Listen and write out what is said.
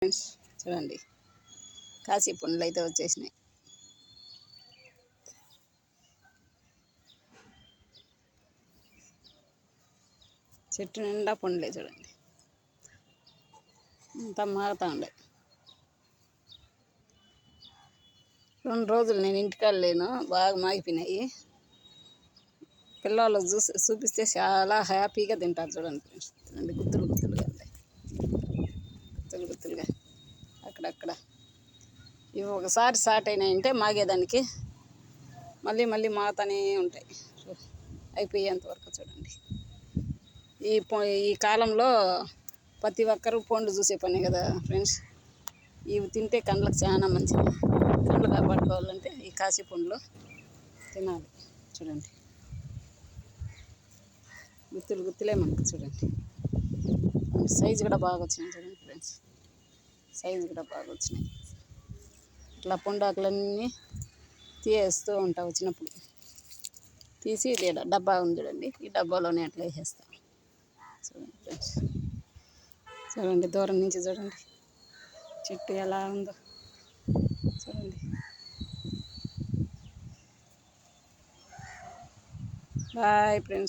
Friends చూడండి, కాశీ పండ్లు అయితే వచ్చేసినాయి. చెట్టు నిండా పండ్లే చూడండి, అంతా మారుతూ ఉండే. 2 రోజులు నేను ఇంటికాడ లేను, బాగా మాగిపోయినాయి. పిల్లలు చూపిస్తే చాలా హ్యాపీగా తింటారు. చూడండి ఫ్రెండ్స్, చూడండి గుత్తులు గుత్తులుగా ఉంటాయి, గుత్తులు గుత్తులుగా అక్కడక్కడ. ఇవి ఒకసారి స్టార్ట్ అయినాయంటే మాగేదానికి మళ్ళీ మళ్ళీ మాగుతూనే ఉంటాయి అయిపోయేంత వరకు. చూడండి, ఈ కాలంలో ప్రతి ఒక్కరూ పండు చూసే పని కదా ఫ్రెండ్స్. ఇవి తింటే కళ్ళకు చాలా మంచిది. కళ్ళు కాపాడుకోవాలంటే ఈ కాశీ పండ్లు తినాలి. చూడండి, గుత్తులు గుత్తులే మనకు. చూడండి, సైజు కూడా బాగా వచ్చినాయి. చూడండి ఫ్రెండ్స్, సైజు కూడా బాగా వచ్చినాయి. ఇట్లా పొండాకులన్నీ తీసేస్తూ ఉంటా, వచ్చినప్పుడు తీసి డబ్బా ఉంది చూడండి, ఈ డబ్బాలోనే అట్లా వేసేస్తాం. చూడండి ఫ్రెండ్స్, చూడండి దూరం నుంచి చూడండి చెట్టు ఎలా ఉందో చూడండి. Bye friends.